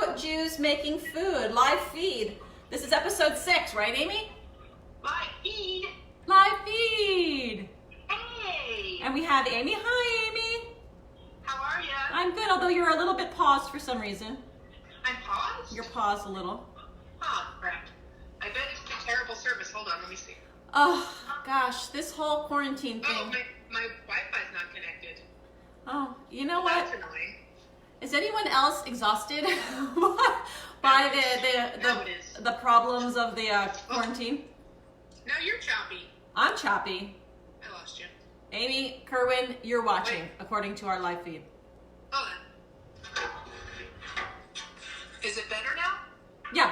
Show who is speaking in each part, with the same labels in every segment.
Speaker 1: Goat Jews making food, live feed. This is episode 6, right, Amy?
Speaker 2: Live feed.
Speaker 1: Live feed.
Speaker 2: Hey.
Speaker 1: And we have Amy. Hi, Amy.
Speaker 2: How are you?
Speaker 1: I'm good, although you're a little bit paused for some reason.
Speaker 2: I'm paused?
Speaker 1: You're paused a little.
Speaker 2: Oh, crap. I bet it's the terrible service. Hold on, let me see.
Speaker 1: Oh, gosh, this whole quarantine thing.
Speaker 2: Oh, my Wi-Fi's not connected.
Speaker 1: Oh, you know what?
Speaker 2: That's annoying.
Speaker 1: Is anyone else exhausted by the problems of the quarantine?
Speaker 2: No, you're choppy.
Speaker 1: I'm choppy.
Speaker 2: I lost you.
Speaker 1: Amy, Kerwin, you're watching,
Speaker 2: Wait.
Speaker 1: according to our live feed.
Speaker 2: Hold on. Is it better now?
Speaker 1: Yeah.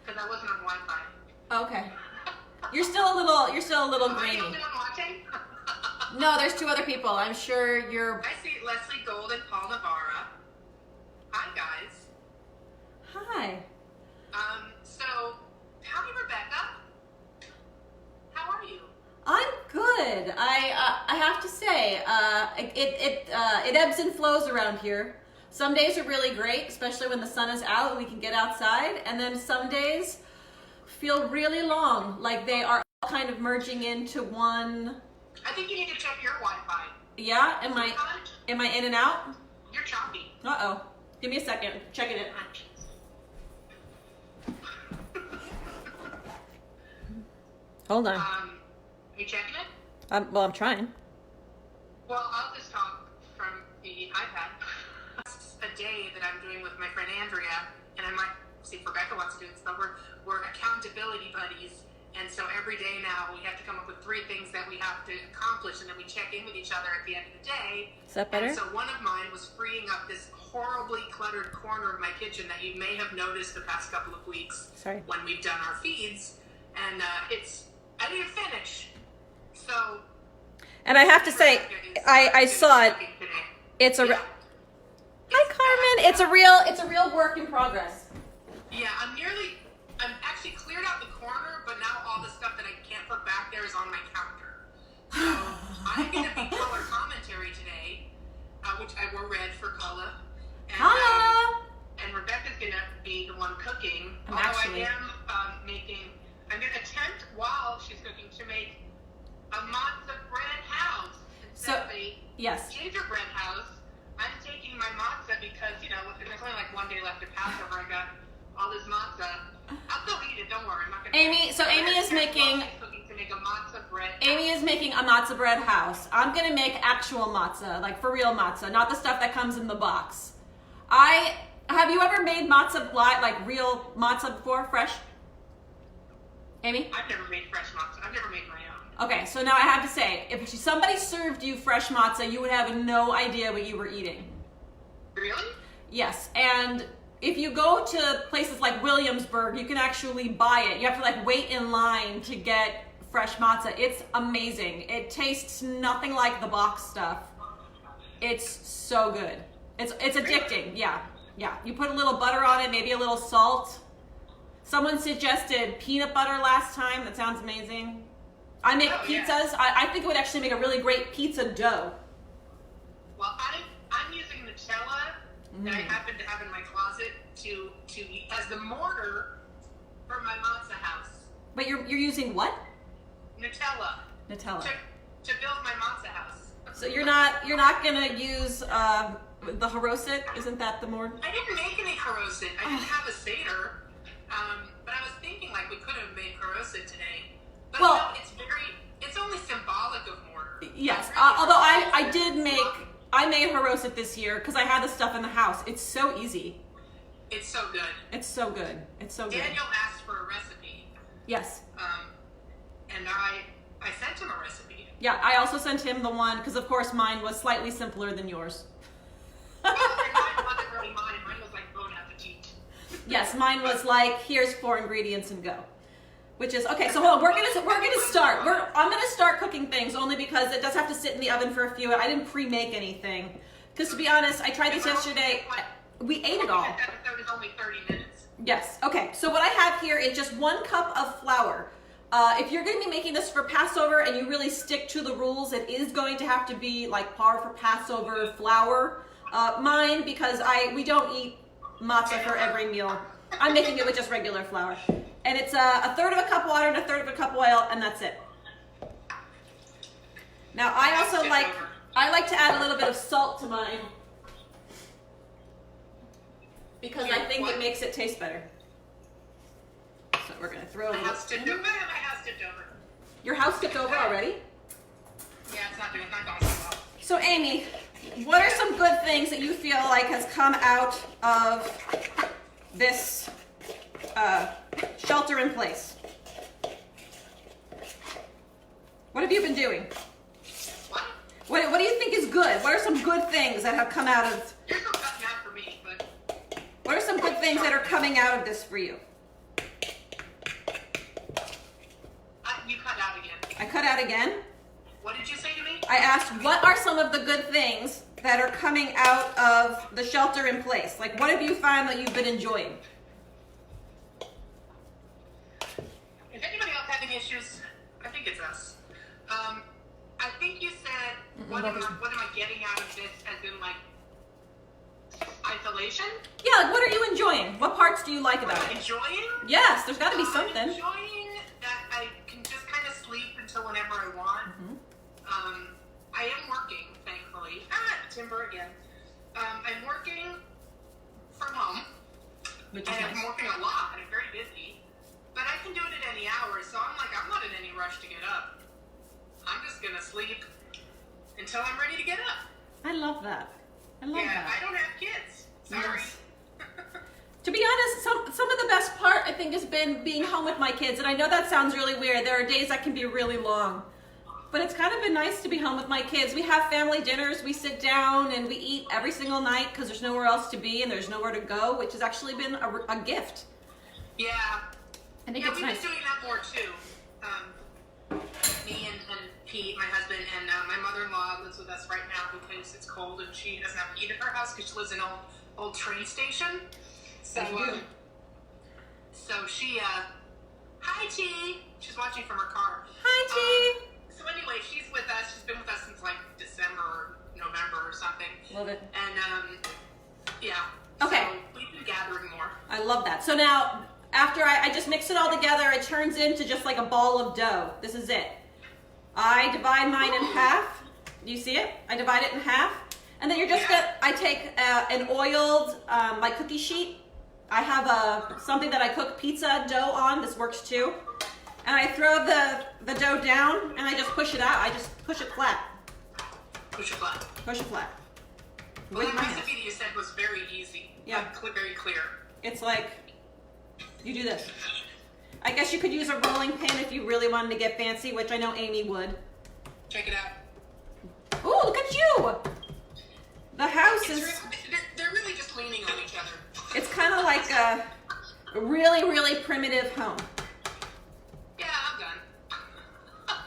Speaker 2: Because I wasn't on Wi-Fi.
Speaker 1: Okay. You're still a little
Speaker 2: Am I
Speaker 1: grainy.
Speaker 2: the only one watching?
Speaker 1: No, there's 2 other people. I'm sure you're.
Speaker 2: I see Leslie Gold and Paul Navarra. Hi, guys.
Speaker 1: Hi.
Speaker 2: So, howdy, Rebecca. How are you?
Speaker 1: I'm good. I have to say, it ebbs and flows around here. Some days are really great, especially when the sun is out and we can get outside, and then some days feel really long, like they are all kind of merging into one.
Speaker 2: I think you need to check your Wi-Fi.
Speaker 1: Yeah, am I in and out?
Speaker 2: You're choppy.
Speaker 1: Uh-oh. Give me a second. Checking it. Hold on.
Speaker 2: Are you checking it?
Speaker 1: Well, I'm trying.
Speaker 2: Well, I'll just talk from the iPad. It's a day that I'm doing with my friend Andrea, and I might see if Rebecca wants to do this, but we're accountability buddies. And so every day now we have to come up with 3 things that we have to accomplish, and then we check in with each other at the end of the day.
Speaker 1: Is that better?
Speaker 2: And so one of mine was freeing up this horribly cluttered corner of my kitchen that you may have noticed the past couple of weeks.
Speaker 1: Sorry.
Speaker 2: When we've done our feeds. And I didn't finish. So.
Speaker 1: And I have to say, I saw it. It's a.
Speaker 2: Yeah.
Speaker 1: Hi, Carmen. It's a real work in progress.
Speaker 2: Yeah, I'm actually cleared out the corner, but now all the stuff that I can't put back there is on my counter. So I'm going to be color commentary today, which I wore red for color. And Rebecca's going to be the one cooking. I'm going to attempt while she's cooking to make a matzo bread house instead of a gingerbread house. I'm taking my matzo because, there's only like 1 day left of Passover. I got all this matzo. I'll still eat it, don't worry. I'm not gonna
Speaker 1: Amy is making
Speaker 2: to make a matzo bread.
Speaker 1: Amy is making a matzo bread house. I'm gonna make actual matzo, like for real matzo, not the stuff that comes in the box. Have you ever made matzo like real matzo before, fresh? Amy?
Speaker 2: I've never made fresh matzo. I've never made my own.
Speaker 1: Okay, so now I have to say, if somebody served you fresh matzo, you would have no idea what you were eating.
Speaker 2: Really?
Speaker 1: Yes, and if you go to places like Williamsburg, you can actually buy it. You have to like wait in line to get fresh matzo. It's amazing. It tastes nothing like the box stuff. It's so good. It's addicting. Yeah. You put a little butter on it, maybe a little salt. Someone suggested peanut butter last time. That sounds amazing. I make pizzas. Yeah. I think it would actually make a really great pizza dough.
Speaker 2: Well, I'm using Nutella that I happen to have in my closet to as the mortar for my matzo house.
Speaker 1: But you're using what?
Speaker 2: Nutella. To build my matzo house.
Speaker 1: So you're not gonna use the haroset? Isn't that the mortar?
Speaker 2: I didn't make any haroset. I didn't have a seder. But I was thinking like we could have made haroset today. But
Speaker 1: well,
Speaker 2: it's only symbolic of mortar.
Speaker 1: Yes.
Speaker 2: Really
Speaker 1: Although I made haroset this year because I had the stuff in the house. It's so easy.
Speaker 2: It's so good.
Speaker 1: It's so good.
Speaker 2: Daniel asked for a recipe.
Speaker 1: Yes.
Speaker 2: And I sent him a recipe.
Speaker 1: Yeah, I also sent him the one because of course mine was slightly simpler than yours.
Speaker 2: Well, mine wasn't really mine. Mine was like bon appetit.
Speaker 1: Yes, mine was like here's 4 ingredients and go. Which is okay. So hold on, we're gonna start. I'm gonna start cooking things only because it does have to sit in the oven for a few. I didn't pre-make anything because to be honest, I tried this yesterday. We ate it all.
Speaker 2: That episode is only 30 minutes.
Speaker 1: Yes. Okay. So what I have here is just 1 cup of flour. If you're going to be making this for Passover and you really stick to the rules, it is going to have to be like par for Passover flour. Mine, because we don't eat matzah for every meal. I'm making it with just regular flour. And it's a third of a cup water and a third of a cup oil, and that's it. Now I also like to add a little bit of salt to mine because I think it makes it taste better. So we're gonna throw a little.
Speaker 2: My house tipped over.
Speaker 1: Your house tipped over already?
Speaker 2: Yeah, it's not going so well.
Speaker 1: So Amy, what are some good things that you feel like has come out of this shelter in place? What have you been doing? What do you think is good? What are some good things that have come out of...
Speaker 2: There's no cutting out for me, but...
Speaker 1: What are some good things that are coming out of this for you?
Speaker 2: You cut out again.
Speaker 1: I cut out again?
Speaker 2: What did you say to me?
Speaker 1: I asked, what are some of the good things that are coming out of the shelter in place? Like, what have you found that you've been enjoying?
Speaker 2: If anybody else having issues, I think it's us. I think you said, what am I getting out of this as in, like, isolation?
Speaker 1: Yeah, like, what are you enjoying? What parts do you like about it?
Speaker 2: Enjoying?
Speaker 1: Yes, there's got to be something.
Speaker 2: I'm enjoying that I can just kind of sleep until whenever I want. I am working, thankfully. Timber again. I'm working from home.
Speaker 1: Which is
Speaker 2: and
Speaker 1: nice.
Speaker 2: I'm working a lot, and I'm very busy. But I can do it at any hour, so I'm not in any rush to get up. I'm just going to sleep until I'm ready to get up.
Speaker 1: I love that. I love that.
Speaker 2: I don't have kids. Sorry.
Speaker 1: Yes. To be honest, some of the best part, I think, has been being home with my kids. And I know that sounds really weird. There are days that can be really long. But it's kind of been nice to be home with my kids. We have family dinners. We sit down and we eat every single night because there's nowhere else to be and there's nowhere to go, which has actually been a gift.
Speaker 2: Yeah.
Speaker 1: I think it's
Speaker 2: we've
Speaker 1: nice.
Speaker 2: been doing that more, too. Me and Pete, my husband, and my mother-in-law lives with us right now because it's cold and she doesn't have heat in her house because she lives in an old train station. So, she, hi T, she's watching from her car.
Speaker 1: Hi T.
Speaker 2: So anyway, she's with us. She's been with us since like December or November or something.
Speaker 1: Love it.
Speaker 2: And, yeah.
Speaker 1: Okay.
Speaker 2: So we've been gathering more.
Speaker 1: I love that. So now, after I just mix it all together, it turns into just like a ball of dough. This is it. I divide mine in half. Do you see it? I divide it in half. And then you're just I take an oiled like cookie sheet. I have something that I cook pizza dough on. This works too. And I throw the dough down and I just push it out. I just push it flat.
Speaker 2: Push it flat.
Speaker 1: Push it flat.
Speaker 2: Well,
Speaker 1: With
Speaker 2: the
Speaker 1: my hands.
Speaker 2: recipe that you said was very easy.
Speaker 1: Yeah.
Speaker 2: Like, very clear.
Speaker 1: It's like, you do this. I guess you could use a rolling pin if you really wanted to get fancy, which I know Amy would.
Speaker 2: Check it out.
Speaker 1: Ooh, look at you! The house is...
Speaker 2: They're really just leaning on each other.
Speaker 1: It's kind of like a really, really primitive home.
Speaker 2: Yeah, I'm done.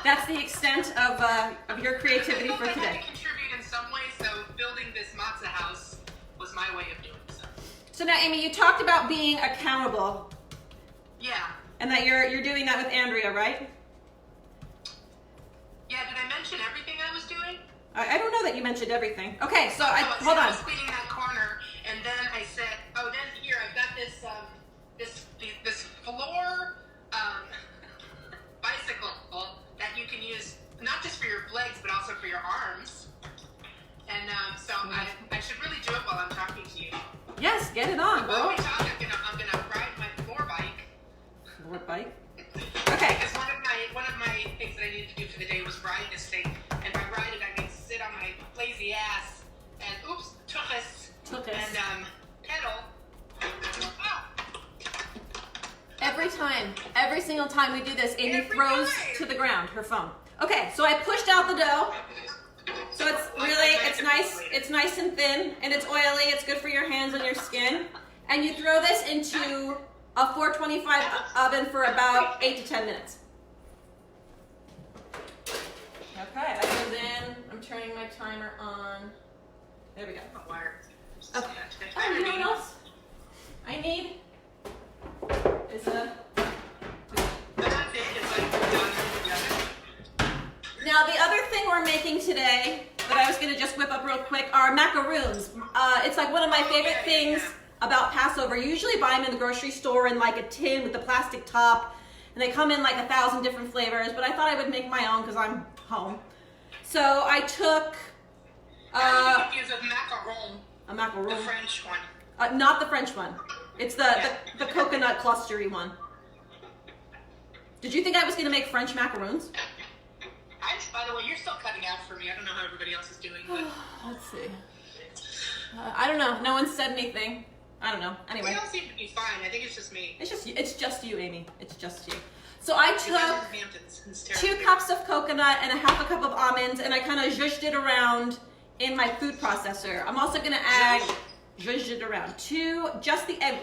Speaker 1: That's the extent of your creativity for
Speaker 2: I had
Speaker 1: today.
Speaker 2: to contribute in some way, so building this matzah house was my way of doing so.
Speaker 1: So now, Amy, you talked about being accountable.
Speaker 2: Yeah.
Speaker 1: And that you're doing that with Andrea, right?
Speaker 2: Yeah, did I mention everything I was doing?
Speaker 1: I don't know that you mentioned everything. Okay, so
Speaker 2: hold
Speaker 1: hold on.
Speaker 2: I was cleaning that corner, and then I said, then here, I've got this floor bicycle that you can use not just for your legs, but also for your arms. And so I should really do it while I'm talking to you.
Speaker 1: Yes, get it on,
Speaker 2: While
Speaker 1: bro.
Speaker 2: we talk, I'm gonna ride my floor bike.
Speaker 1: Floor bike? Okay.
Speaker 2: Because one of my things that I needed to do for the day was ride this thing. And by ride it, I mean sit on my lazy ass and tuchus. And pedal. Oh.
Speaker 1: Every single time we do this, Amy throws to the ground her phone. Okay, so I pushed out the dough. So it's nice and thin, and it's oily. It's good for your hands and your skin. And you throw this into a 425 oven for about 8 to 10 minutes. Okay, that goes in. I'm turning my timer on. There we go. Okay. Oh, you know what else I need? Is Now the other thing we're making today that I was going to just whip up real quick are macaroons. It's like one of my favorite things about Passover. You usually buy them in the grocery store in like a tin with a plastic top, and they come in like 1,000 different flavors, but I thought I would make my own because I'm home. So I took
Speaker 2: I'm confused with macaron.
Speaker 1: a macaroon.
Speaker 2: The French one.
Speaker 1: Not the French one. It's the coconut clustery one. Did you think I was going to make French macaroons?
Speaker 2: By the way, you're still cutting out for me. I don't know how everybody else is doing, but
Speaker 1: Let's see. I don't know. No one said anything. I don't know. Anyway.
Speaker 2: they all seem to be fine. I think it's just me.
Speaker 1: It's just you, Amy. It's just you. So I
Speaker 2: You guys are
Speaker 1: took
Speaker 2: in Hamptons. It's
Speaker 1: 2
Speaker 2: terrible.
Speaker 1: cups of coconut and a half a cup of almonds, and I kind of zhuzhed it around in my food processor. I'm also gonna add zhuzhed it around just the egg,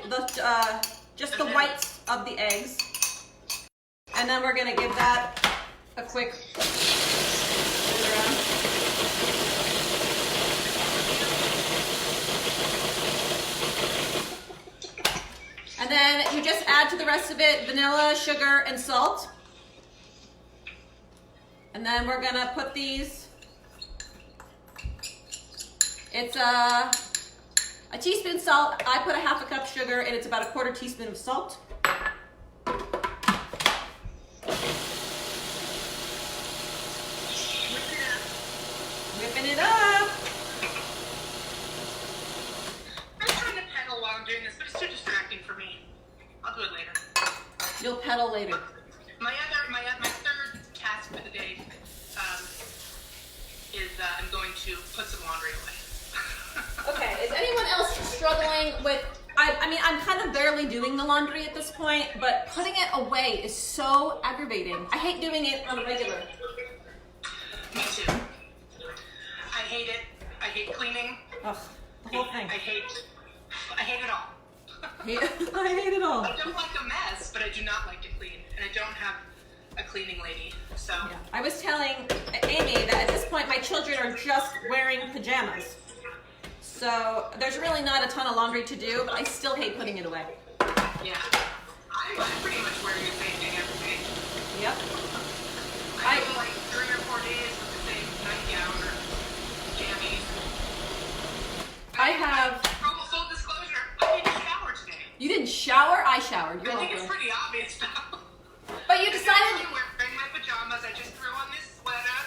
Speaker 1: just the whites of the eggs, and then we're gonna give that a quick stir around. And then you just add to the rest of it vanilla, sugar, and salt. And then we're gonna put these, it's a teaspoon salt. I put a half a cup sugar, and it's about a 1/4 teaspoon of salt. Whipping it up.
Speaker 2: I'm trying to pedal while I'm doing this, but it's too distracting for me. I'll do it later.
Speaker 1: You'll pedal later.
Speaker 2: My third task for the day is I'm going to put some laundry away.
Speaker 1: Okay, is anyone else struggling with, I mean, I'm kind of barely doing the laundry at this point, but putting it away is so aggravating. I hate doing it on a regular.
Speaker 2: Me too. I hate it. I hate cleaning.
Speaker 1: Ugh, the whole thing.
Speaker 2: I hate it all.
Speaker 1: I hate it all.
Speaker 2: I don't like a mess, but I do not like to clean, and I don't have a cleaning lady. So
Speaker 1: Yeah. I was telling Amy that at this point my children are just wearing pajamas. So there's really not a ton of laundry to do, but I still hate putting it away.
Speaker 2: yeah, I'm pretty much wearing the same thing every day.
Speaker 1: Yep.
Speaker 2: I go like 3 or 4 days with the same nightgown or jammies.
Speaker 1: I have.
Speaker 2: Full disclosure, I didn't shower today.
Speaker 1: You didn't shower? I showered. You're
Speaker 2: I think it's
Speaker 1: welcome.
Speaker 2: pretty obvious now.
Speaker 1: But you
Speaker 2: I'm
Speaker 1: decided.
Speaker 2: wearing my pajamas. I just threw on this sweater.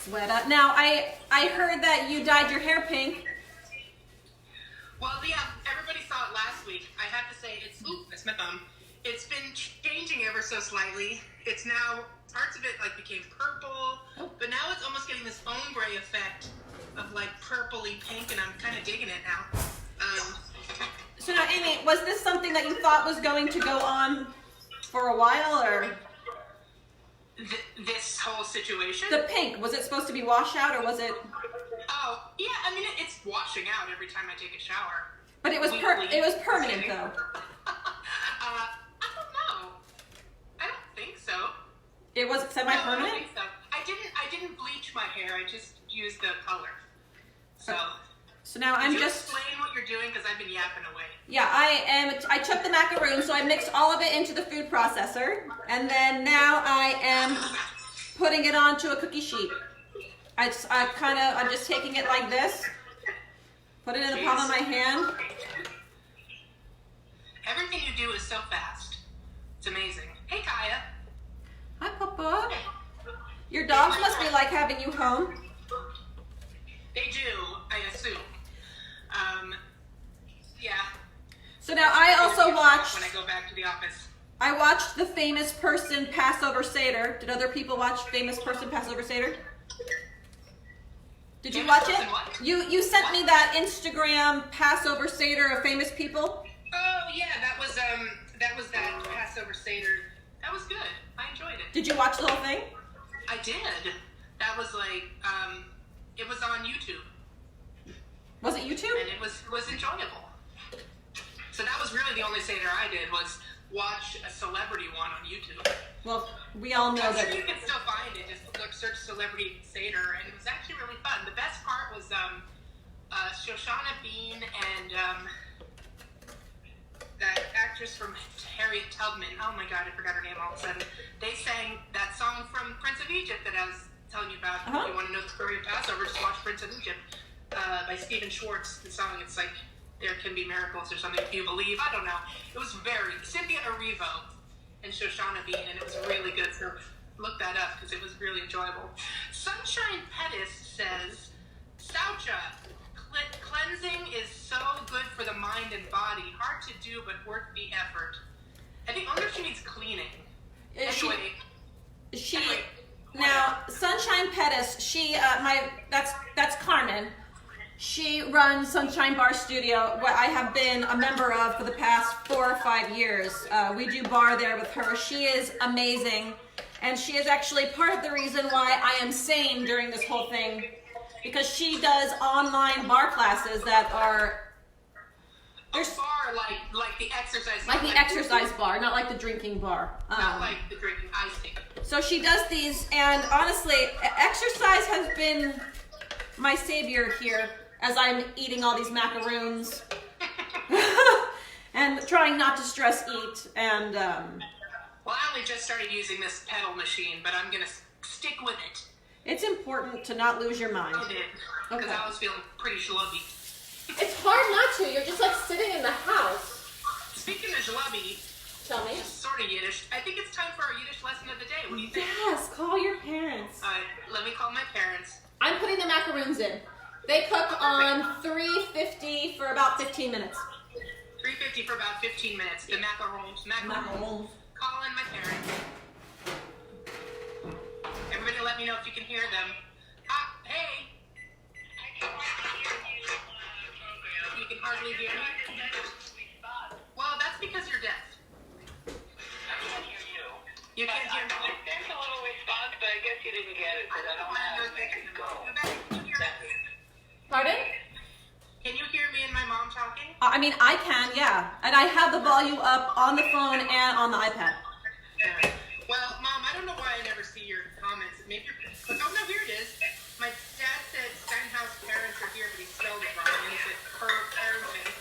Speaker 1: Sweater. Now I heard that you dyed your hair pink.
Speaker 2: Well, yeah, everybody saw it last week. I have to say, that's my thumb. It's been changing ever so slightly. It's now, parts of it like became purple, but now it's almost getting this ombre effect of like purpley pink, and I'm kind of digging it now.
Speaker 1: So now, Amy, was this something that you thought was going to go on for a while, or
Speaker 2: This whole situation?
Speaker 1: the pink? Was it supposed to be washout, or was it?
Speaker 2: Oh, yeah, I mean, it's washing out every time I take a shower.
Speaker 1: But it was permanent though.
Speaker 2: I don't know. I don't think so.
Speaker 1: It was
Speaker 2: No, I
Speaker 1: semi-permanent.
Speaker 2: don't think so. I didn't bleach my hair. I just used the color. So.
Speaker 1: So now I'm
Speaker 2: Can you
Speaker 1: just.
Speaker 2: explain what you're doing, because I've been yapping away.
Speaker 1: Yeah, I took the macaroons, so I mixed all of it into the food processor, and then now I am putting it onto a cookie sheet. I'm just taking it like this, put it in the palm of my hand.
Speaker 2: Everything you do is so fast. It's amazing. Hey, Kaya.
Speaker 1: Hi, Papa. Your dogs must be like having you home.
Speaker 2: They do, I assume. Yeah.
Speaker 1: So now I also watched.
Speaker 2: When I go back to the office.
Speaker 1: I watched the Famous Person Passover Seder. Did other people watch Famous Person Passover Seder? Did you watch it? You sent me that Instagram Passover Seder of famous people.
Speaker 2: Oh yeah, that was that Passover Seder. That was good. I enjoyed it.
Speaker 1: Did you watch the whole thing?
Speaker 2: I did. That was like it was on YouTube.
Speaker 1: Was it YouTube?
Speaker 2: And it was enjoyable. So that was really the only Seder I did, was watch a celebrity one on YouTube.
Speaker 1: Well, we all know
Speaker 2: I'm
Speaker 1: that.
Speaker 2: sure you can still find it. Just look, search celebrity Seder, and it was actually really fun. The best part was Shoshana Bean and that actress from Harriet Tubman. Oh my God, I forgot her name all of a sudden. They sang that song from Prince of Egypt that I was telling you about. If you want to know the story of Passover, just watch Prince of Egypt by Stephen Schwartz. The song, it's like there can be miracles or something if you believe. I don't know. It was very Cynthia Erivo and Shoshana Bean, and it was really good. So look that up because it was really enjoyable. Sunshine Pettis says, Saucha, cleansing is so good for the mind and body. Hard to do, but worth the effort. I wonder if she means cleaning. Anyway.
Speaker 1: Now, Sunshine Pettis, that's Carmen. She runs Sunshine Bar Studio, what I have been a member of for the past 4 or 5 years. We do bar there with her. She is amazing, and she is actually part of the reason why I am sane during this whole thing, because she does online bar classes that are...
Speaker 2: A bar like the exercise
Speaker 1: bar. Like the exercise bar, not like the drinking bar.
Speaker 2: Not like the drinking icing.
Speaker 1: So she does these, and honestly, exercise has been my savior here as I'm eating all these macaroons and trying not to stress eat. And
Speaker 2: well, I only just started using this pedal machine, but I'm gonna stick with it.
Speaker 1: It's important to not lose your mind.
Speaker 2: I did, because I was feeling pretty schlubby.
Speaker 1: It's hard not to. You're just like sitting in the house.
Speaker 2: Speaking of schlubby,
Speaker 1: tell me.
Speaker 2: Sort of Yiddish. I think it's time for our Yiddish lesson of the day. What do you think?
Speaker 1: Yes, call your parents.
Speaker 2: All right, let me call my parents.
Speaker 1: I'm putting the macaroons in. They cook on 350 for about 15 minutes.
Speaker 2: 350 for about 15 minutes. The macarons. Calling my parents. Everybody let me know if you can hear them. Hey. You can hardly hear me? Well, that's because you're deaf.
Speaker 3: I can't hear you.
Speaker 2: You can't hear me?
Speaker 3: There's a little response, but I guess you didn't get it because I don't have it ready to go.
Speaker 1: Pardon?
Speaker 2: Can you hear me and my mom talking?
Speaker 1: I mean, I can, yeah. And I have the volume up on the phone and on the iPad.
Speaker 2: Well, Mom, I don't know why I never see your comments. Maybe you're... Oh, no, here it is. My dad said Steinhaus parents are here, but he spelled it wrong. And he said parenting,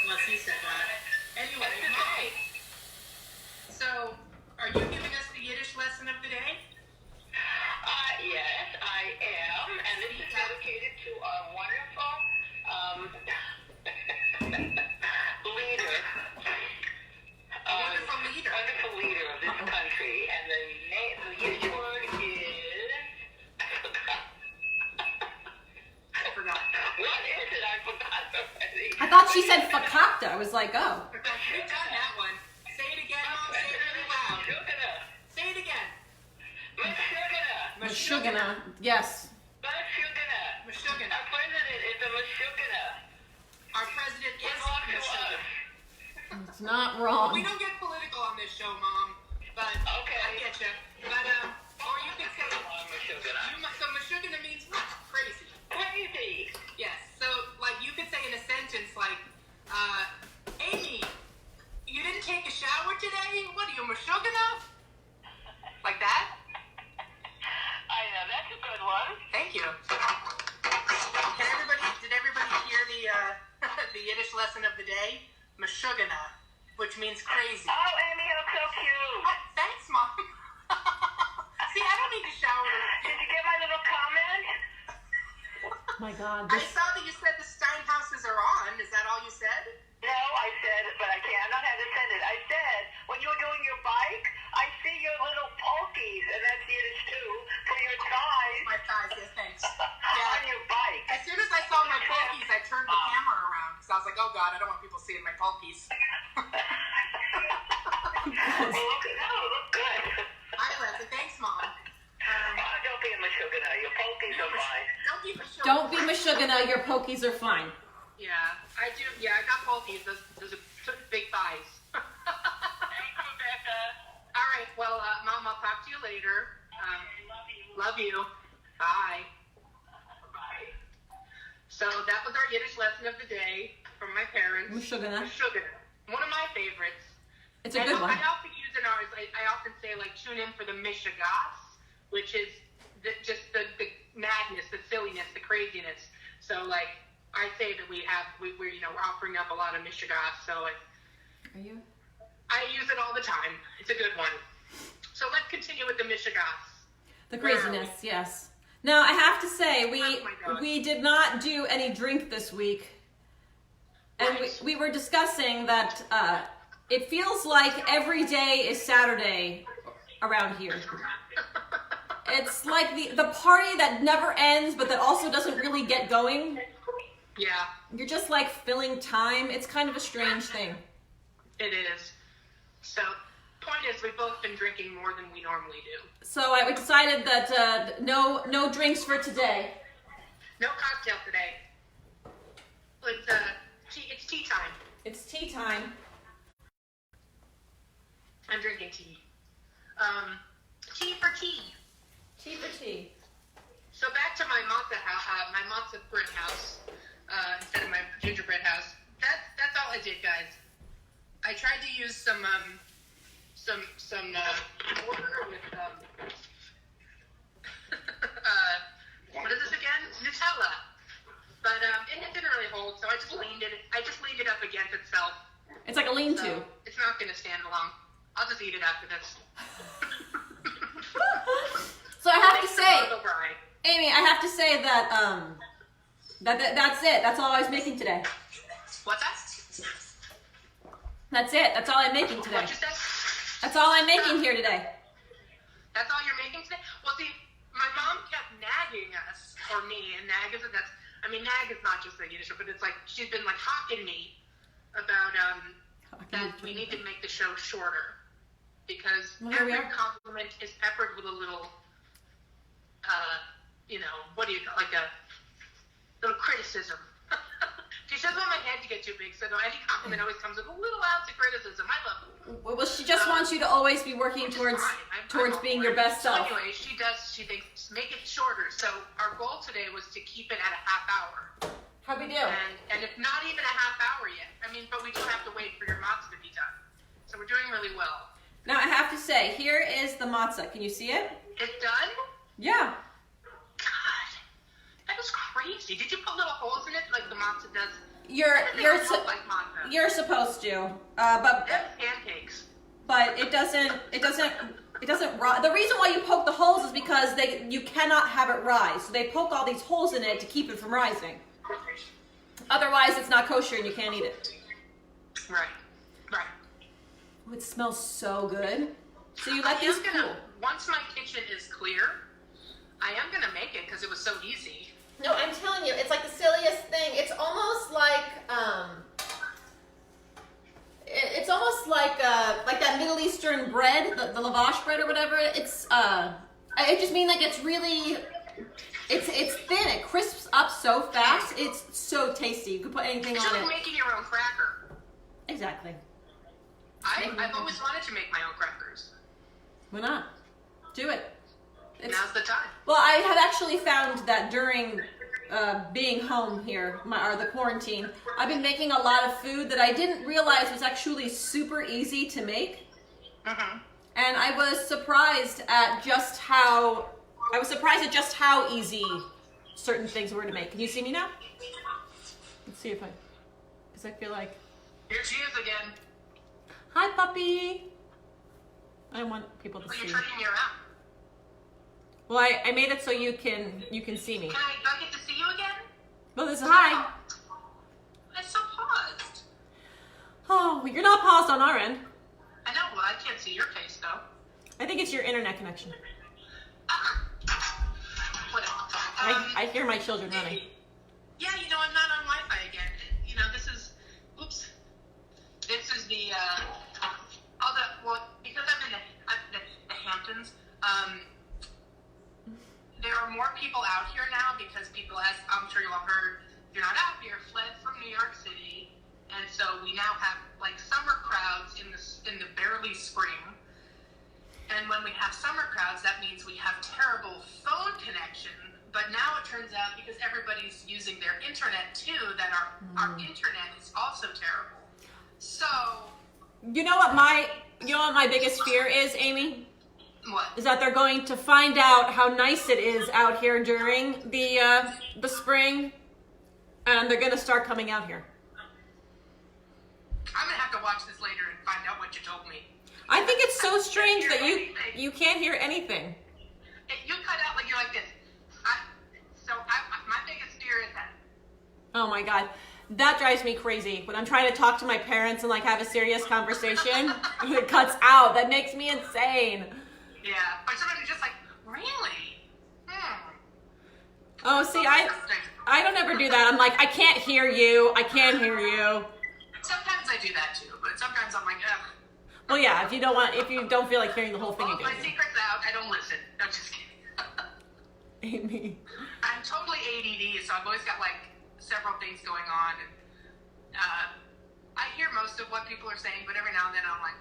Speaker 2: unless he said that. Anyway, Mom, so are you giving us the Yiddish lesson of the day?
Speaker 3: Yes, I am. And this is dedicated to our wonderful leader. Wonderful leader of this country. And the Yiddish word is...
Speaker 2: I forgot.
Speaker 3: What is it? I forgot already.
Speaker 1: I thought she said fakakta. I was like, oh.
Speaker 2: You've done that one. Say it again, Mom. Say it really loud. Say it again.
Speaker 1: Mashugana. Yes.
Speaker 2: Mashugana.
Speaker 3: Our president is a Mashugana.
Speaker 2: Our president is Mashugana.
Speaker 1: It's not wrong.
Speaker 2: We don't get political on this show, Mom. But
Speaker 3: Okay.
Speaker 2: I get you. But or you could say so Mashugana means what? Crazy.
Speaker 3: Crazy.
Speaker 2: Yes. So like you could say in a sentence like, Amy, you didn't take a shower today? What are you, Mashugana? Like that?
Speaker 3: I know, that's a good one.
Speaker 2: Thank you. Did everybody hear the the Yiddish lesson of the day? Mashugana, which means crazy.
Speaker 3: Oh, Amy, you look so cute.
Speaker 2: Thanks, Mom. See, I don't need to shower.
Speaker 3: Did you get my little comment?
Speaker 1: Oh my God.
Speaker 2: I saw that you said the Steinhouses are on. Is that all you said?
Speaker 3: No, I said, but I can't. I'm not how to send it. I said, when you were doing your bike, I see your little polkies, and that's Yiddish too, for your thighs.
Speaker 2: My thighs, yes, thanks.
Speaker 3: On your bike.
Speaker 2: As soon as I saw my polkies, I turned the camera around because I was like, oh God, I don't want people seeing my polkies.
Speaker 3: Well, look good.
Speaker 2: Hi, Leslie. Thanks, Mom.
Speaker 3: Don't be a Mashugana. Your polkies are fine.
Speaker 2: Don't be Mashugana.
Speaker 1: Don't be Mashugana. Your pokies are fine.
Speaker 2: Yeah, I do. Yeah, I got polkies. Those are big thighs.
Speaker 3: Thanks, Rebecca.
Speaker 2: All right. Well, Mom, I'll talk to you later.
Speaker 3: Love you.
Speaker 2: Love you. Bye.
Speaker 3: Bye.
Speaker 2: So that was our Yiddish lesson of the day from my parents.
Speaker 1: Mashugana.
Speaker 2: Mashugana. One of my favorites.
Speaker 1: It's a good one.
Speaker 2: I often use in ours. I often say like tune in for the mishigas, which is just the madness, the silliness, the craziness. So like I say that we're offering up a lot of mishigas. So
Speaker 1: Are you?
Speaker 2: I use it all the time. It's a good one. So let's continue with the mishigas.
Speaker 1: The craziness, yes. Now I have to say
Speaker 2: Oh my God.
Speaker 1: we did not do any drink this week, And we were discussing that it feels like every day is Saturday around here. It's like the party that never ends, but that also doesn't really get going.
Speaker 2: Yeah.
Speaker 1: You're just like filling time. It's kind of a strange thing.
Speaker 2: It is. So, point is, we've both been drinking more than we normally do.
Speaker 1: So I decided that no drinks for today.
Speaker 2: No cocktail today. It's tea time.
Speaker 1: It's tea time.
Speaker 2: I'm drinking tea. Tea for tea.
Speaker 1: Tea for tea.
Speaker 2: So back to my matzo bread house instead of my gingerbread house. That's all I did, guys. I tried to use some water with what is this again? Nutella. But it didn't really hold, so I just leaned it up against itself.
Speaker 1: It's like a lean-to.
Speaker 2: So it's not going to stand long. I'll just eat it after this.
Speaker 1: So I have to say, Amy, I have to say that that's it. That's all I was making today.
Speaker 2: What's that?
Speaker 1: That's it. That's all I'm making today.
Speaker 2: What you said?
Speaker 1: That's all I'm making here today.
Speaker 2: That's all you're making today? Well, see, my mom kept nagging us, or me, and nag is not just a Yiddish, but it's like she's been like hawking me about that we need to make the show shorter because every compliment is peppered with a little, what do you call, like a little criticism. She doesn't want my head to get too big, so any compliment always comes with a little ounce of criticism. I love it.
Speaker 1: Well, she just wants you to always be working towards being your best self.
Speaker 2: So anyway, she thinks, make it shorter. So our goal today was to keep it at a half hour.
Speaker 1: How'd we do?
Speaker 2: And if not even a half hour yet. But we do have to wait for your matzah to be done. So we're doing really well.
Speaker 1: Now I have to say, here is the matzah. Can you see it?
Speaker 2: It's done?
Speaker 1: Yeah.
Speaker 2: God, that was crazy. Did you put little holes in it like the matzah does?
Speaker 1: You're supposed to, but
Speaker 2: that's pancakes.
Speaker 1: But it doesn't. The reason why you poke the holes is because you cannot have it rise. So they poke all these holes in it to keep it from rising. Otherwise, it's not kosher and you can't eat it.
Speaker 2: Right.
Speaker 1: Oh, it smells so good. So you let these cool.
Speaker 2: Once my kitchen is clear, I am gonna make it because it was so easy.
Speaker 1: No, I'm telling you, it's like the silliest thing. It's almost like that Middle Eastern bread, the lavash bread or whatever. It's I just mean like it's really, it's thin. It crisps up so fast. It's so tasty. You can put anything on it.
Speaker 2: It's like making your own cracker.
Speaker 1: Exactly.
Speaker 2: I've always wanted to make my own crackers.
Speaker 1: Why not? Do it.
Speaker 2: Now's the time.
Speaker 1: Well, I have actually found that during being home here, the quarantine, I've been making a lot of food that I didn't realize was actually super easy to make.
Speaker 2: Mm-hmm.
Speaker 1: And I was surprised at just how easy certain things were to make. Can you see me now? Let's see because I feel like.
Speaker 2: Here she is again.
Speaker 1: Hi, puppy. I want people to see.
Speaker 2: You're turning me around.
Speaker 1: Well, I made it so you can see me.
Speaker 2: Do I get to see you again?
Speaker 1: Well, this is hi.
Speaker 2: I so paused.
Speaker 1: Oh, well, you're not paused on our end.
Speaker 2: I know. Well, I can't see your face though.
Speaker 1: I think it's your internet connection.
Speaker 2: Whatever.
Speaker 1: I hear my children running.
Speaker 2: Yeah, I'm not on Wi-Fi again. This is the because I'm in the Hamptons. There are more people out here now because people, as I'm sure you all heard, if you're not out here, fled from New York City, and so we now have like summer crowds in the barely spring. And when we have summer crowds, that means we have terrible phone connection. But now it turns out because everybody's using their internet too, that our internet is also terrible. So,
Speaker 1: you know what my biggest fear is, Amy?
Speaker 2: What?
Speaker 1: Is that they're going to find out how nice it is out here during the spring, and they're going to start coming out here.
Speaker 2: I'm going to have to watch this later and find out what you told me.
Speaker 1: I think it's so strange that you can't hear anything.
Speaker 2: You cut out like you're like this. My biggest fear is that.
Speaker 1: Oh my God. That drives me crazy. When I'm trying to talk to my parents and like have a serious conversation, it cuts out. That makes me insane.
Speaker 2: Yeah, but sometimes you're just like, really?
Speaker 1: Oh, see, I don't ever do that. I'm like, I can't hear you. I can't hear you.
Speaker 2: Sometimes I do that too, but sometimes I'm like, ugh.
Speaker 1: Well, yeah, if you don't feel like hearing the whole thing
Speaker 2: Well,
Speaker 1: again.
Speaker 2: my secret's out. I don't listen. No, just kidding.
Speaker 1: Amy.
Speaker 2: I'm totally ADD, so I've always got like several things going on, and I hear most of what people are saying, but every now and then I'm like,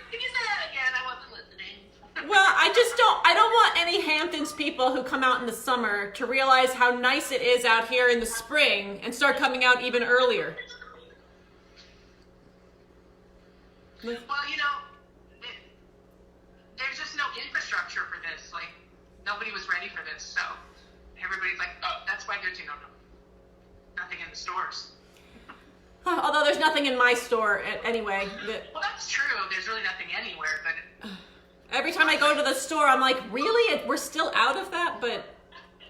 Speaker 2: can you say that again? I wasn't listening.
Speaker 1: Well, I don't want any Hamptons people who come out in the summer to realize how nice it is out here in the spring and start coming out even earlier.
Speaker 2: Well, you know, there's just no infrastructure for this. Like, nobody was ready for this, so everybody's like, oh, that's why there's, nothing in the stores.
Speaker 1: Although there's nothing in my store anyway.
Speaker 2: Well, that's true. There's really nothing anywhere, but
Speaker 1: Every time I go to the store, I'm like, really? We're still out of that? But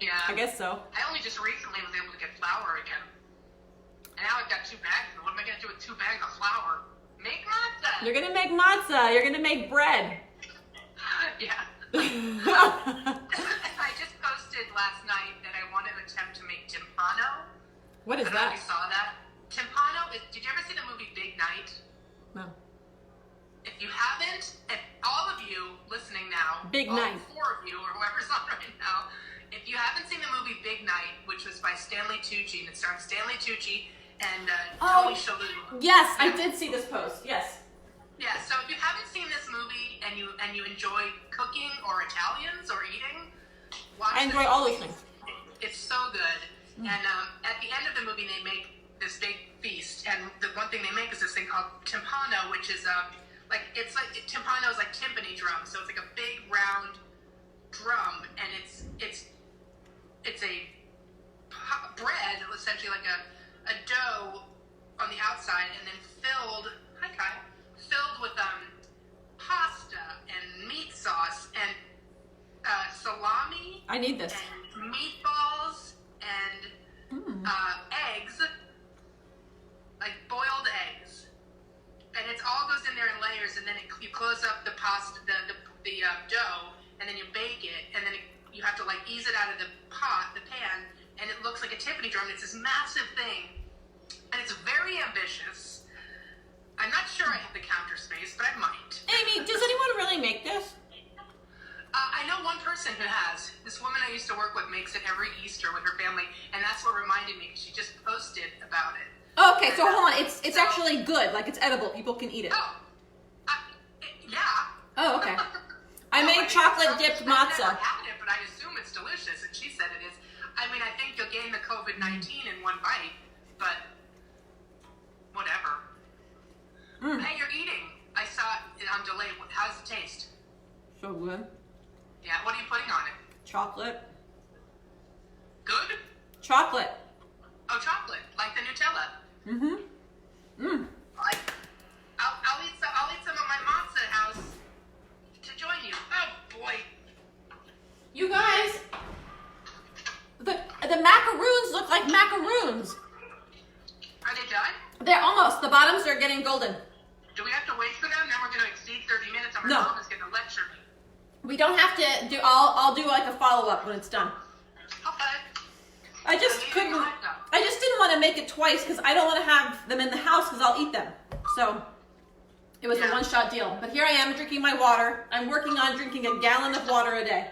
Speaker 2: yeah,
Speaker 1: I guess so.
Speaker 2: I only just recently was able to get flour again. And now I've got 2 bags. What am I going to do with 2 bags of flour? Make matzah.
Speaker 1: You're gonna make matzah. You're gonna make bread.
Speaker 2: Yeah. I just posted last night that I want to attempt to make timpano.
Speaker 1: What is
Speaker 2: I don't know
Speaker 1: that?
Speaker 2: if you saw that. Timpano is, did you ever see the movie Big Night?
Speaker 1: No.
Speaker 2: If you haven't, and all of you listening now,
Speaker 1: Big
Speaker 2: all
Speaker 1: Night.
Speaker 2: 4 of you or whoever's on right now, if you haven't seen the movie Big Night, which was by Stanley Tucci, and it stars Stanley Tucci and Tony Shalhoub.
Speaker 1: Yes, I did see this post. Yes.
Speaker 2: Yeah, so if you haven't seen this movie and you enjoy cooking or Italians or eating, watch
Speaker 1: I enjoy all those things.
Speaker 2: It's so good. And at the end of the movie, they make this big feast, and the one thing they make is this thing called timpano, which is timpano is like timpani drum, so it's like a big round drum, and it's a bread, essentially like a dough on the outside, and then filled with pasta and meat sauce and salami.
Speaker 1: I need this.
Speaker 2: And meatballs and eggs, like boiled eggs, and it all goes in there in layers, and then you close up the pasta, the dough, and then you bake it, and then you have to like ease it out of the pan, and it looks like a timpani drum. It's this massive thing, and it's very ambitious. I'm not sure I have the counter space, but I might.
Speaker 1: Amy, does anyone really make this?
Speaker 2: I know one person who has. This woman I used to work with makes it every Easter with her family, and that's what reminded me, because she just posted about it.
Speaker 1: Okay, so hold on. It's actually good. Like, it's edible. People can eat it.
Speaker 2: Yeah.
Speaker 1: Oh, okay. I made chocolate-dipped matzah.
Speaker 2: I've never had it, but I assume it's delicious, and she said it is. I mean, I think you'll gain the COVID-19 in one bite, but whatever. Hey, you're eating. I saw it on delay. How's it taste?
Speaker 1: So good.
Speaker 2: Yeah, what are you putting on it?
Speaker 1: Chocolate.
Speaker 2: Good?
Speaker 1: Chocolate.
Speaker 2: Oh, chocolate, like the Nutella. I'll eat some of my matzah house to join you. Oh boy.
Speaker 1: You guys, the macaroons look like macaroons.
Speaker 2: Are they done?
Speaker 1: They're almost. The bottoms are getting golden.
Speaker 2: Do we have to wait for them? Then we're going to exceed 30 minutes and my
Speaker 1: No.
Speaker 2: mom is going to lecture me.
Speaker 1: We don't have to do. I'll do like a follow-up when it's done.
Speaker 2: Okay.
Speaker 1: I just didn't want to make it twice because I don't want to have them in the house because I'll eat them. So it was a one-shot deal. But here I am drinking my water. I'm working on drinking a gallon of water a day.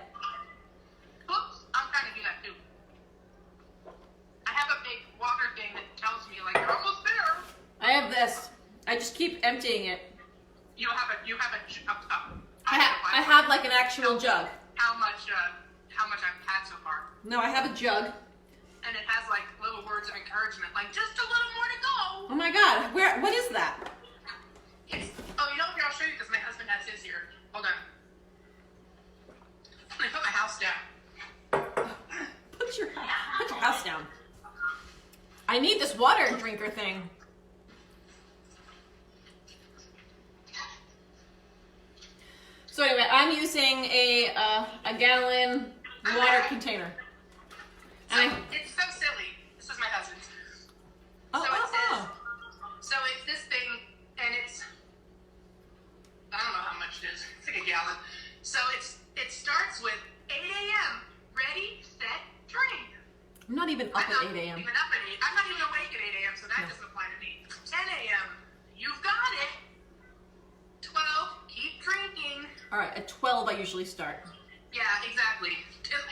Speaker 2: Oops, I'm trying to do that too. I have a big water thing that tells me like you're almost there.
Speaker 1: I have this. I just keep emptying it.
Speaker 2: You have a
Speaker 1: I have like an actual jug.
Speaker 2: How much I've had so far.
Speaker 1: No, I have a jug.
Speaker 2: And it has like little words of encouragement, like just a little more to go.
Speaker 1: Oh my God, what is that?
Speaker 2: Yes. Oh, you know what? Here, I'll show you because my husband has his here. Hold on. Let me put my house down.
Speaker 1: Put your house down. I need this water drinker thing. So anyway, I'm using a gallon water container.
Speaker 2: So it's so
Speaker 1: not even up
Speaker 2: I'm
Speaker 1: at
Speaker 2: not
Speaker 1: 8 a.m.
Speaker 2: even up at 8. I'm not even awake at 8 a.m., so that doesn't apply to me. 10 a.m. You've got it. 12. Keep drinking.
Speaker 1: All right, at 12 I usually start.
Speaker 2: Yeah, exactly.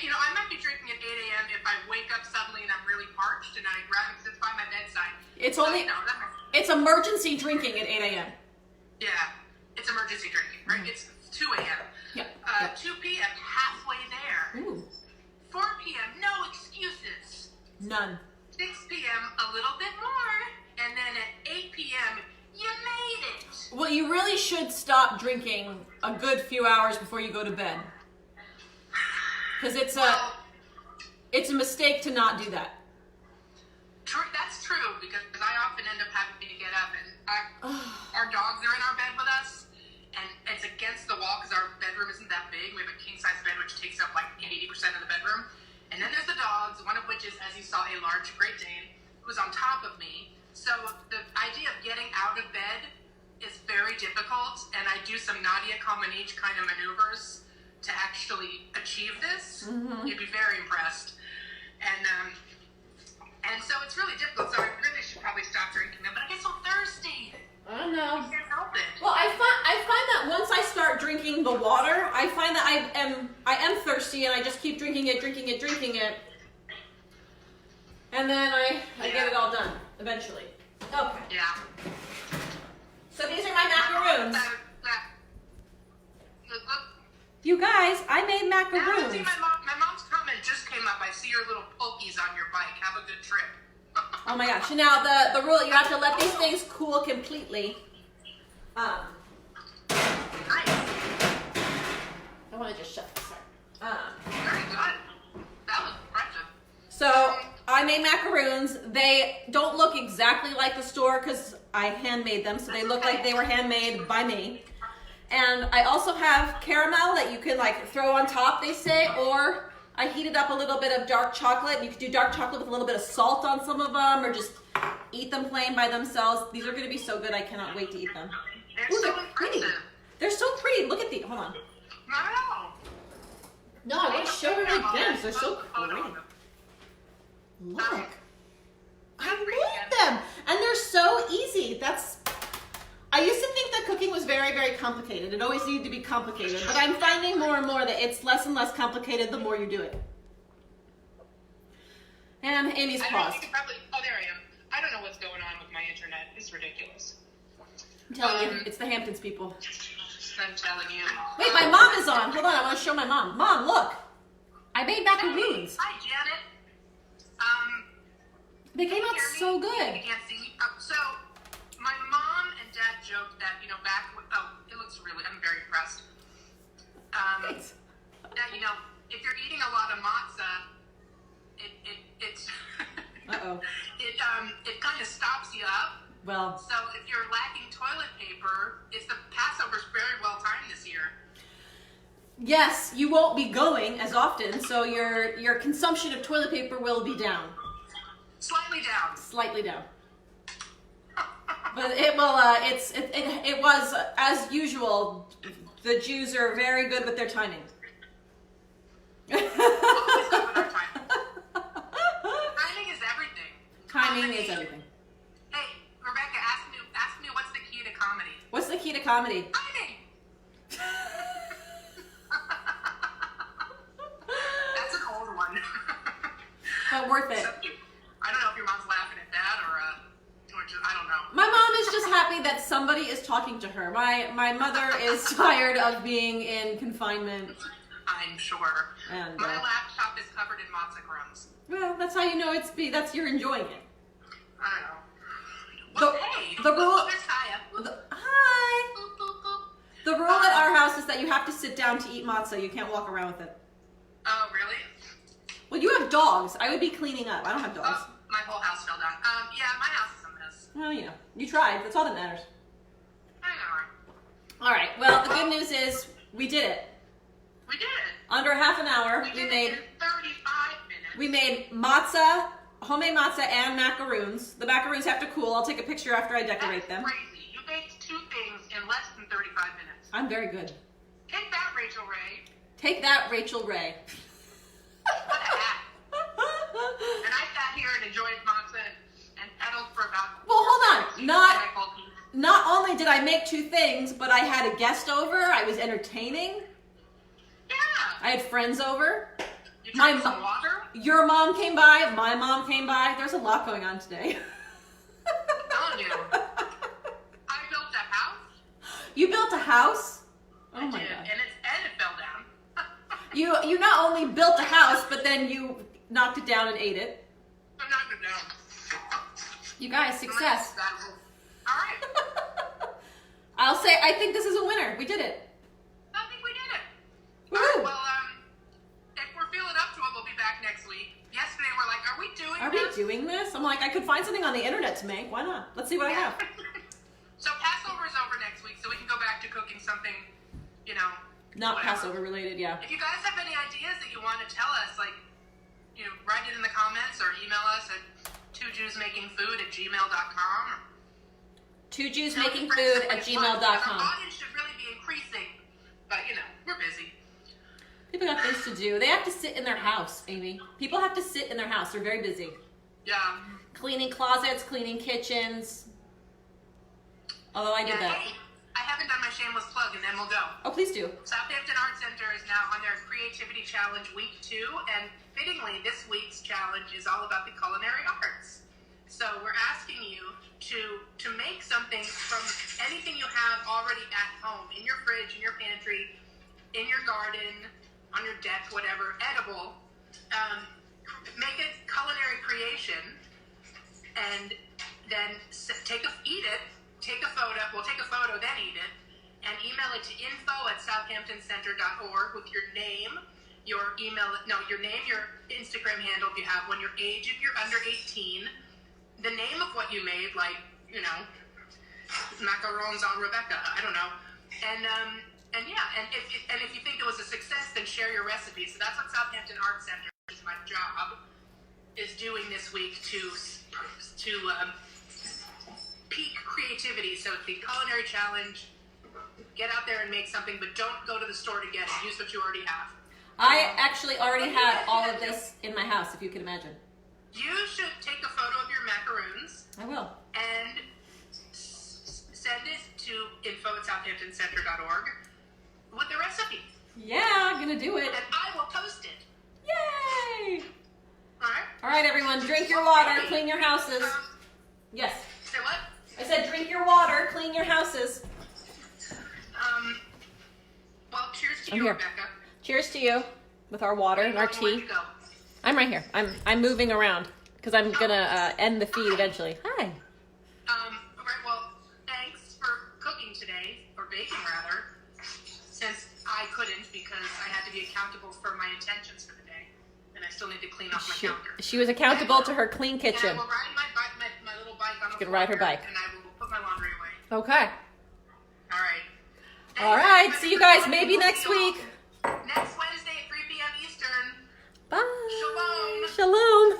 Speaker 2: You know, I might be drinking at 8 a.m. if I wake up suddenly and I'm really parched and I grab it because it's by my bedside.
Speaker 1: It's
Speaker 2: So,
Speaker 1: only,
Speaker 2: you know,
Speaker 1: it's emergency drinking at 8 a.m.
Speaker 2: yeah, it's emergency drinking, right? It's 2 a.m.
Speaker 1: Yeah.
Speaker 2: 2 p.m. halfway there.
Speaker 1: Ooh.
Speaker 2: 4 p.m. no excuses.
Speaker 1: None.
Speaker 2: 6 p.m. a little bit more, and then at 8 p.m. you made it.
Speaker 1: Well, you really should stop drinking a good few hours before you go to bed. Because it's a mistake to not do that.
Speaker 2: That's true, because I often end up having to get up, and our dogs are in our bed with us, and it's against the wall because our bedroom isn't that big. We have a king-size bed, which takes up like 80% of the bedroom. And then there's the dogs, one of which is, as you saw, a large Great Dane, who's on top of me. So the idea of getting out of bed is very difficult, and I do some Nadia Comaneci kind of maneuvers to actually achieve this.
Speaker 1: Mm-hmm.
Speaker 2: You'd be very impressed. And so it's really difficult, so I really should probably stop drinking them, but I get so thirsty.
Speaker 1: I don't know.
Speaker 2: I can't help it.
Speaker 1: Well, I find that once I start drinking the water, I find that I am thirsty, and I just keep drinking it, and then I get it all done eventually. Okay.
Speaker 2: Yeah.
Speaker 1: So these are my macaroons.
Speaker 2: Look,
Speaker 1: You guys, I made
Speaker 2: now I see
Speaker 1: macaroons.
Speaker 2: my mom's comment just came up. I see your little pokies on your bike. Have a good trip.
Speaker 1: Oh my gosh! Now the rule, you have to let these things cool completely.
Speaker 2: Nice.
Speaker 1: I want to just shut this. Sorry.
Speaker 2: Very good. That was impressive.
Speaker 1: So I made macaroons. They don't look exactly like the store because I handmade them, so they look like they were handmade by me. And I also have caramel that you can like throw on top, they say, or I heated up a little bit of dark chocolate. You could do dark chocolate with a little bit of salt on some of them, or just eat them plain by themselves. These are going to be so good. I cannot wait to eat them.
Speaker 2: They're
Speaker 1: Ooh,
Speaker 2: so
Speaker 1: they're pretty.
Speaker 2: impressive.
Speaker 1: They're so pretty. Look at these. Hold on.
Speaker 2: Wow.
Speaker 1: No, I want to show them again. They're so
Speaker 2: Hold
Speaker 1: pretty.
Speaker 2: on.
Speaker 1: Look. I made them. And they're so easy. I used to think that cooking was very, very complicated. It always needed to be complicated. But I'm finding more and more that it's less and less complicated the more you do it. And Amy's
Speaker 2: I don't know,
Speaker 1: paused.
Speaker 2: you could probably, there I am. I don't know what's going on with my internet. It's ridiculous.
Speaker 1: I'm telling you, it's the Hamptons people.
Speaker 2: I'm telling you.
Speaker 1: Wait, my mom is on. Hold on, I want to show my mom. Mom, look. I made macaroons.
Speaker 2: Hi, Janet.
Speaker 1: They came out so
Speaker 2: You
Speaker 1: good.
Speaker 2: can't see. So, my mom and dad joked that, back when, it looks really, I'm very impressed.
Speaker 1: Thanks.
Speaker 2: That, if you're eating a lot of matzah, it's,
Speaker 1: Uh-oh.
Speaker 2: it kind of stops you up.
Speaker 1: Well,
Speaker 2: So, if you're lacking toilet paper, the Passover's very well timed this year.
Speaker 1: yes, you won't be going as often, so your consumption of toilet paper will be down.
Speaker 2: Slightly down.
Speaker 1: Slightly down. But it will, it was, as usual, the Jews are very good with their timing.
Speaker 2: Always good with our time. Timing is everything.
Speaker 1: Timing is everything.
Speaker 2: Hey, Rebecca, ask me what's the key to comedy?
Speaker 1: What's the key to comedy?
Speaker 2: Timing! That's an old one.
Speaker 1: But worth it.
Speaker 2: I don't know if your mom's laughing at that or just, I don't know.
Speaker 1: My mom is just happy that somebody is talking to her. My mother is tired of being in confinement.
Speaker 2: I'm sure.
Speaker 1: And,
Speaker 2: My laptop is covered in matzo crumbs.
Speaker 1: well, that's how you know that's you're enjoying it.
Speaker 2: I don't know. Well, hey,
Speaker 1: the rule-
Speaker 2: there's Kaya.
Speaker 1: Hi.
Speaker 2: Boop, boop, boop.
Speaker 1: The rule at our house is that you have to sit down to eat matzah. You can't walk around with it.
Speaker 2: Oh, really?
Speaker 1: Well, you have dogs. I would be cleaning up. I don't have dogs.
Speaker 2: Oh, my whole house fell down. Yeah, my house is a mess.
Speaker 1: Well, you tried. That's all that matters.
Speaker 2: I know.
Speaker 1: All right. Well, the good news is we did it.
Speaker 2: We did it.
Speaker 1: Under half an hour,
Speaker 2: We
Speaker 1: we
Speaker 2: did
Speaker 1: made
Speaker 2: it in 35 minutes.
Speaker 1: we made matzah, homemade matzah, and macaroons. The macaroons have to cool. I'll take a picture after I decorate them.
Speaker 2: That's crazy. You baked 2 things in less than 35 minutes.
Speaker 1: I'm very good.
Speaker 2: Take that, Rachel Ray.
Speaker 1: Take that, Rachel Ray.
Speaker 2: What a hack. And I
Speaker 1: did I make 2 things, but I had a guest over. I was entertaining.
Speaker 2: Yeah.
Speaker 1: I had friends over.
Speaker 2: You drank some water?
Speaker 1: Your mom came by. My mom came by. There's a lot going on today.
Speaker 2: I'm telling you. I built a house.
Speaker 1: You built a house? Oh
Speaker 2: I
Speaker 1: my
Speaker 2: did,
Speaker 1: God.
Speaker 2: and it fell down.
Speaker 1: You not only built a house, but then you knocked it down and ate it.
Speaker 2: I knocked it down.
Speaker 1: You guys, success.
Speaker 2: All right.
Speaker 1: I'll say, I think this is a winner. We did it.
Speaker 2: I think we did it.
Speaker 1: Woo!
Speaker 2: All right, well, if we're feeling up to it, we'll be back next week. Yesterday, we're like, are we doing
Speaker 1: Are we doing this? I'm like, I could find something on the internet to make. Why not? Let's see what I have.
Speaker 2: So Passover's over next week, so we can go back to cooking something,
Speaker 1: Not
Speaker 2: whatever.
Speaker 1: Passover related, yeah.
Speaker 2: If you guys have any ideas that you want to tell us, like, write it in the comments or email us at 2jewsmakingfood@gmail.com.
Speaker 1: 2jewsmakingfood@gmail.com.
Speaker 2: Our audience should really be increasing, but, we're busy.
Speaker 1: People got things to do. They have to sit in their house, Amy. People have to sit in their house. They're very busy.
Speaker 2: Yeah.
Speaker 1: Cleaning closets, cleaning kitchens. Although I did that.
Speaker 2: Hey, I haven't done my shameless plug, and then we'll go.
Speaker 1: Oh, please do.
Speaker 2: Southampton Art Center is now on their Creativity Challenge Week 2, and fittingly, this week's challenge is all about the culinary arts. So we're asking you to make something from anything you have already at home, in your fridge, in your pantry, in your garden, on your deck, whatever, edible. Make a culinary creation, and then eat it. Take a photo, then eat it, and email it to info@southamptoncenter.org with your name, your Instagram handle if you have one, your age if you're under 18, the name of what you made, like, Macaroons on Rebecca, I don't know, and if you think it was a success, then share your recipe. So that's what Southampton Art Center, which is my job, is doing this week to peak creativity. So it's the culinary challenge. Get out there and make something, but don't go to the store to get it. Use what you already have.
Speaker 1: I actually already had all of this in my house, if you can imagine.
Speaker 2: You should take a photo of your macaroons
Speaker 1: I will.
Speaker 2: and send it to info@southamptoncenter.org with the recipe.
Speaker 1: Yeah, I'm gonna do it.
Speaker 2: And I will post it.
Speaker 1: Yay!
Speaker 2: All right?
Speaker 1: All right, everyone, drink your water, clean your houses. Yes.
Speaker 2: Say what?
Speaker 1: I said drink your water, clean your houses.
Speaker 2: Well, cheers to
Speaker 1: I'm
Speaker 2: you,
Speaker 1: here.
Speaker 2: Rebecca.
Speaker 1: Cheers to you with our water and our
Speaker 2: Where'd
Speaker 1: tea.
Speaker 2: you go?
Speaker 1: I'm right here. I'm moving around because I'm gonna end the feed eventually. Hi.
Speaker 2: All right, well, thanks for cooking today, or baking rather, since I couldn't because I had to be accountable for my intentions for the day, and I still need to clean off my counter.
Speaker 1: She was accountable to her clean kitchen.
Speaker 2: And I will ride my little bike on the
Speaker 1: can ride her
Speaker 2: floor,
Speaker 1: bike.
Speaker 2: and I will put my laundry away.
Speaker 1: Okay.
Speaker 2: All right.
Speaker 1: All right. See you guys maybe next week.
Speaker 2: Next Wednesday at 3 p.m. Eastern.
Speaker 1: Bye.
Speaker 2: Shalom.
Speaker 1: Shalom.